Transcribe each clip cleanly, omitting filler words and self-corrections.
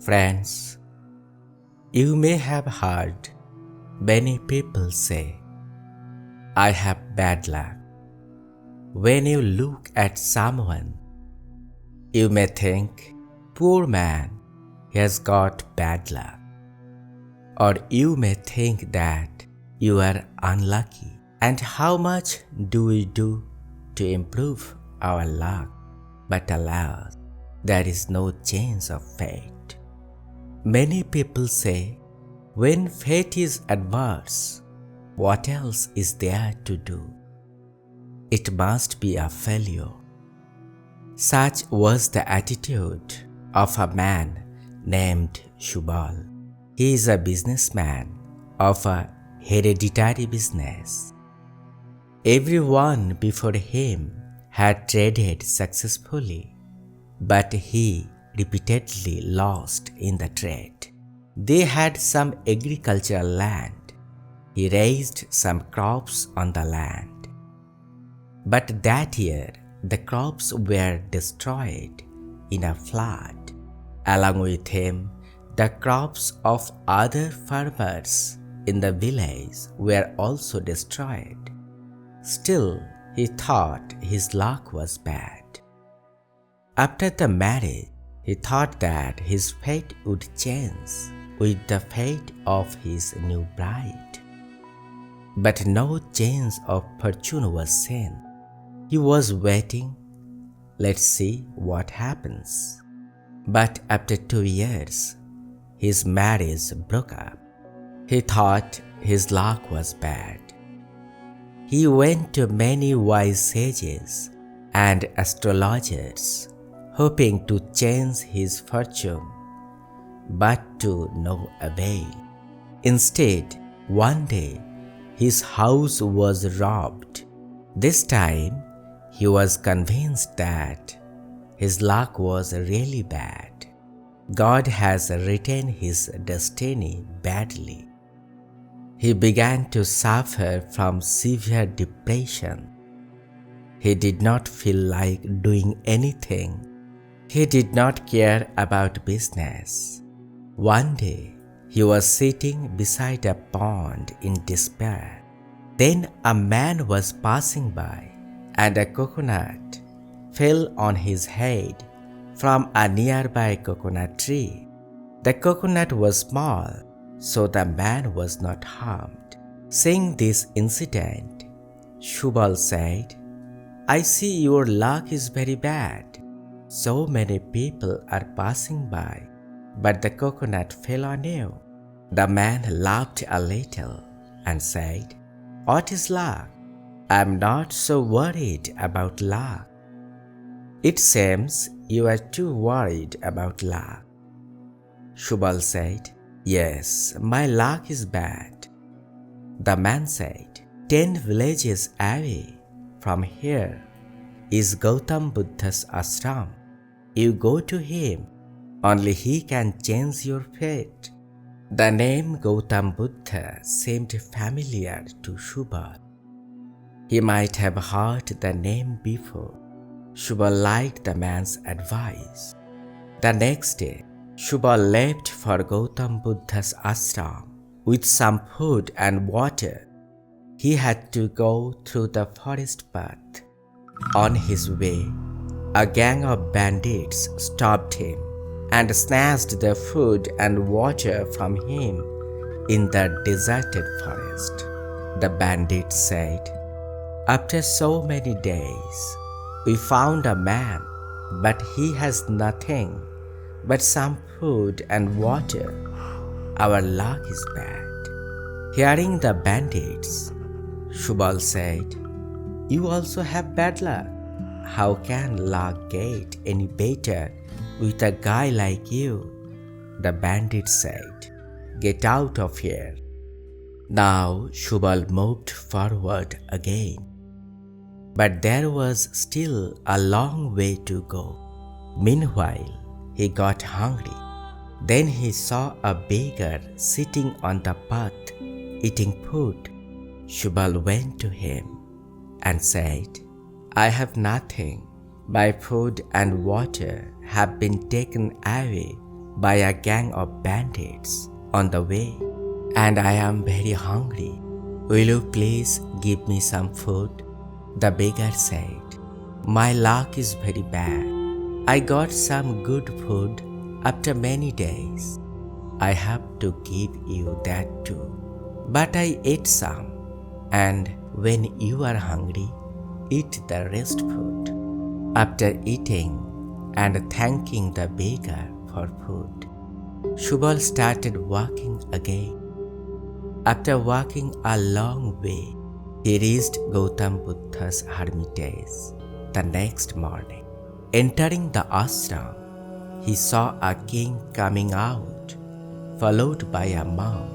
Friends, you may have heard many people say, I have bad luck. When you look at someone, you may think, poor man, he has got bad luck. Or you may think that you are unlucky. And how much do we do to improve our luck? But alas, there is no change of fate. Many people say, when fate is adverse, what else is there to do? It must be a failure. Such was the attitude of a man named Shubal. He is a businessman of a hereditary business. Everyone before him had traded successfully, but he repeatedly lost in the trade. They had some agricultural land. He raised some crops on the land. But that year, the crops were destroyed in a flood. Along with him, the crops of other farmers in the village were also destroyed. Still, he thought his luck was bad. After the marriage, he thought that his fate would change with the fate of his new bride. But no change of fortune was seen. He was waiting. Let's see what happens. But after 2 years, his marriage broke up. He thought his luck was bad. He went to many wise sages and astrologers, hoping to change his fortune, but to no avail. Instead, one day, his house was robbed. This time, he was convinced that his luck was really bad. God has written his destiny badly. He began to suffer from severe depression. He did not feel like doing anything. He did not care about business. One day, he was sitting beside a pond in despair. Then a man was passing by, and a coconut fell on his head from a nearby coconut tree. The coconut was small, so the man was not harmed. Seeing this incident, Shubal said, I see your luck is very bad. So many people are passing by, but the coconut fell on you. The man laughed a little and said, What is luck? I am not so worried about luck. It seems you are too worried about luck. Shubal said, Yes, my luck is bad. The man said, 10 villages away from here is Gautama Buddha's ashram. You go to him, only he can change your fate. The name Gautama Buddha seemed familiar to Shubal. He might have heard the name before. Shubal liked the man's advice. The next day, Shubal left for Gautama Buddha's ashram with some food and water. He had to go through the forest path. On his way, a gang of bandits stopped him and snatched the food and water from him in the deserted forest. The bandits said, After so many days, we found a man, but he has nothing but some food and water. Our luck is bad. Hearing the bandits, Shubal said, You also have bad luck. How can luck get any better with a guy like you? The bandit said, Get out of here. Now Shubal moved forward again. But there was still a long way to go. Meanwhile, he got hungry. Then he saw a beggar sitting on the path eating food. Shubal went to him and said, I have nothing. My food and water have been taken away by a gang of bandits on the way, and I am very hungry. Will you please give me some food? The beggar said, My luck is very bad. I got some good food after many days. I have to give you that too. But I ate some, and when you are hungry, eat the rest food. After eating and thanking the beggar for food, Shubal started walking again. After walking a long way, he reached Gautama Buddha's hermitage the next morning. Entering the ashram, he saw a king coming out, followed by a monk.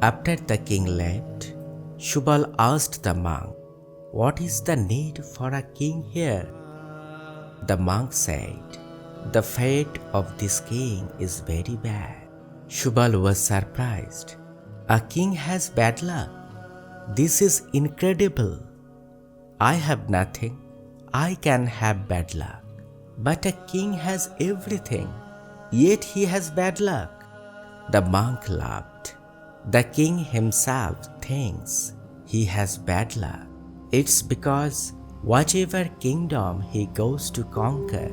After the king left, Shubal asked the monk, What is the need for a king here? The monk said, The fate of this king is very bad. Shubal was surprised. A king has bad luck. This is incredible. I have nothing. I can have bad luck. But a king has everything, yet he has bad luck. The monk laughed. The king himself thinks he has bad luck. It's because whatever kingdom he goes to conquer,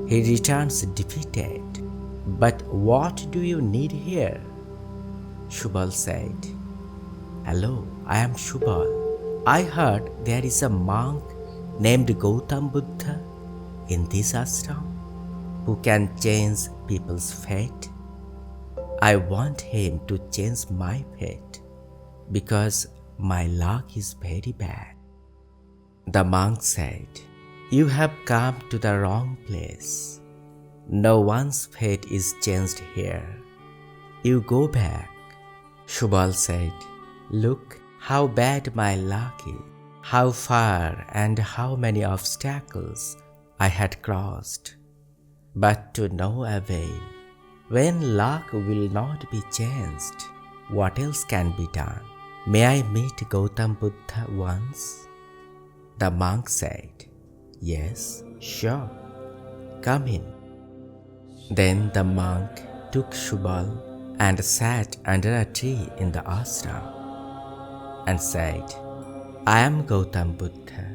he returns defeated. But what do you need here? Shubal said, Hello, I am Shubal. I heard there is a monk named Gautama Buddha in this ashram who can change people's fate. I want him to change my fate because my luck is very bad. The monk said, You have come to the wrong place. No one's fate is changed here. You go back. Shubal said, Look how bad my luck is, how far and how many obstacles I had crossed. But to no avail. When luck will not be changed, what else can be done? May I meet Gautama Buddha once? The monk said, Yes, sure. Come in. Then the monk took Shubal and sat under a tree in the ashram and said, I am Gautama Buddha.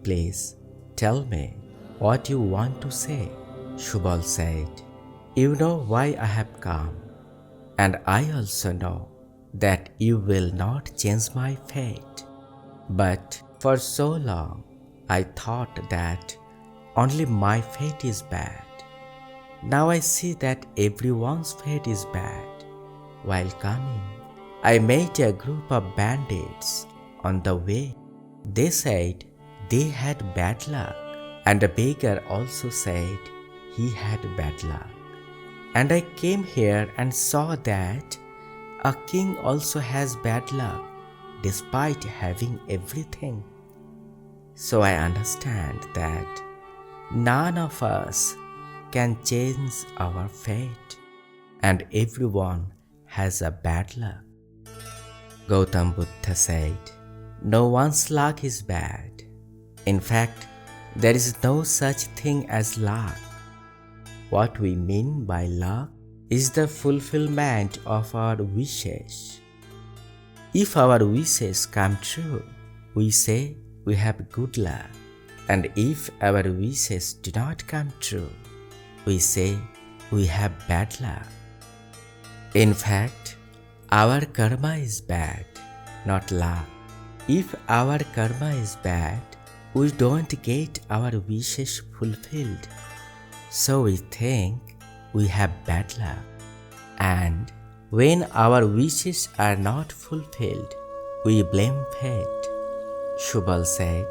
Please tell me what you want to say. Shubal said, You know why I have come, and I also know that you will not change my fate. But for so long I thought that only my fate is bad. Now I see that everyone's fate is bad. While coming, I met a group of bandits on the way. They said they had bad luck, and the beggar also said he had bad luck. And I came here and saw that a king also has bad luck despite having everything. So I understand that none of us can change our fate, and everyone has a bad luck. Gautama Buddha said, No one's luck is bad. In fact, there is no such thing as luck. What we mean by luck is the fulfillment of our wishes. If our wishes come true, we say we have good luck. And if our wishes do not come true, we say we have bad luck. In fact, our karma is bad, not luck. If our karma is bad, we don't get our wishes fulfilled. So we think we have bad luck. And when our wishes are not fulfilled, we blame fate. Shubal said,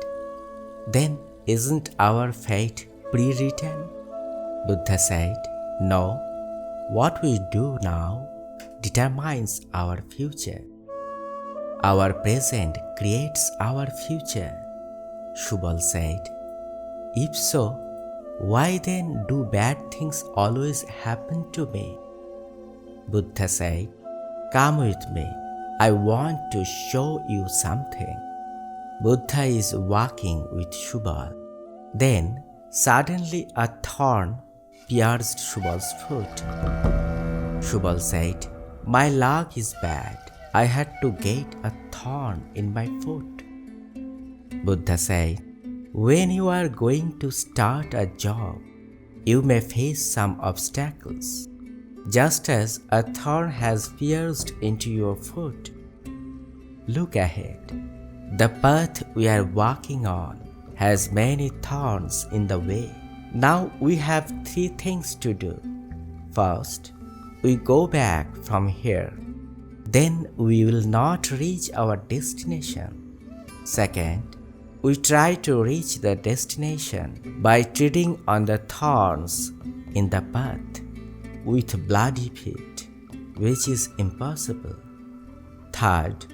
Then isn't our fate pre-written? Buddha said, No, what we do now determines our future. Our present creates our future. Shubal said, If so, why then do bad things always happen to me? Buddha said, Come with me. I want to show you something. Buddha is walking with Shubal. Then suddenly a thorn pierced Shubal's foot. Shubal said, "My luck is bad. I had to get a thorn in my foot." Buddha said, "When you are going to start a job, you may face some obstacles. Just as a thorn has pierced into your foot, look ahead. The path we are walking on has many thorns in the way. Now we have 3 things to do. First, we go back from here. Then we will not reach our destination. Second, we try to reach the destination by treading on the thorns in the path with bloody feet, which is impossible. Third,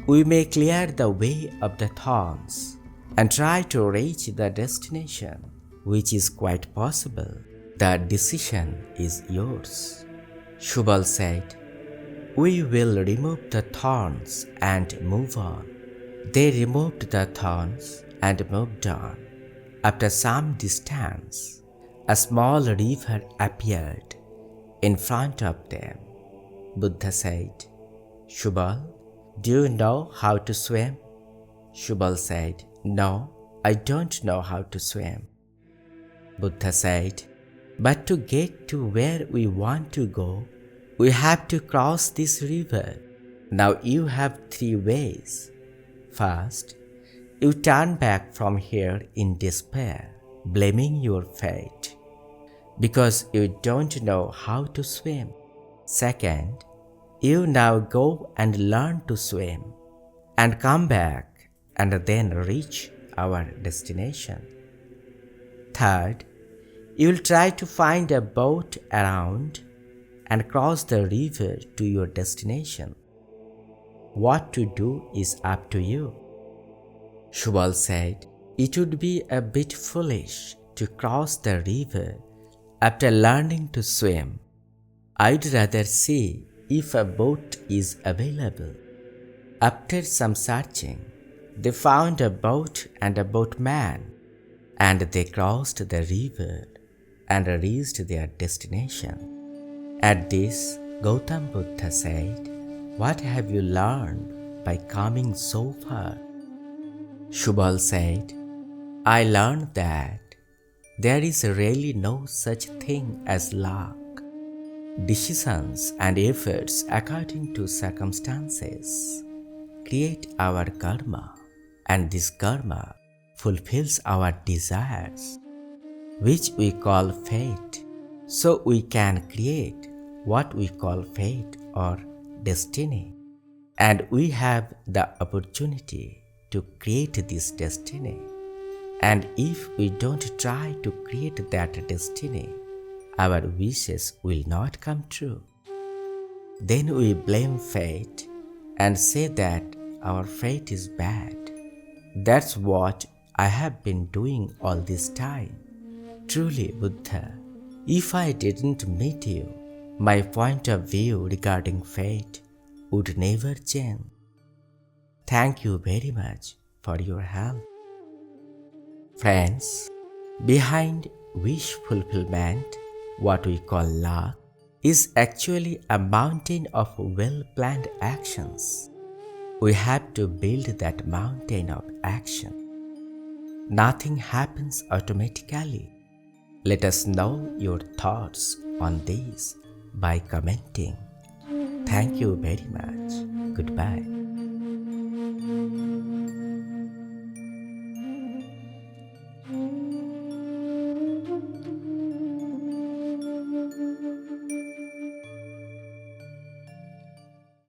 we may clear the way of the thorns and try to reach the destination, which is quite possible. The decision is yours." Shubal said, "We will remove the thorns and move on." They removed the thorns and moved on. After some distance, a small river appeared in front of them. Buddha said, "Shubal, do you know how to swim?" Shubal said, "No, I don't know how to swim." Buddha said, "But to get to where we want to go, we have to cross this river. Now you have 3 ways. First, you turn back from here in despair, blaming your fate, because you don't know how to swim. Second, you now go and learn to swim, and come back and then reach our destination. Third, you will try to find a boat around and cross the river to your destination. What to do is up to you." Shubal said, "It would be a bit foolish to cross the river after learning to swim. I'd rather see if a boat is available." After some searching, they found a boat and a boatman, and they crossed the river and reached their destination. At this, Gautama Buddha said, "What have you learned by coming so far?" Shubal said, "I learned that there is really no such thing as luck. Decisions and efforts according to circumstances create our karma, and this karma fulfills our desires, which we call fate. So we can create what we call fate or destiny, and we have the opportunity to create this destiny. And if we don't try to create that destiny, our wishes will not come true. Then we blame fate and say that our fate is bad. That's what I have been doing all this time. Truly, Buddha, if I didn't meet you, my point of view regarding fate would never change. Thank you very much for your help." Friends, behind wish fulfillment, what we call luck, is actually a mountain of well-planned actions. We have to build that mountain of action. Nothing happens automatically. Let us know your thoughts on this by commenting. Thank you very much. Goodbye.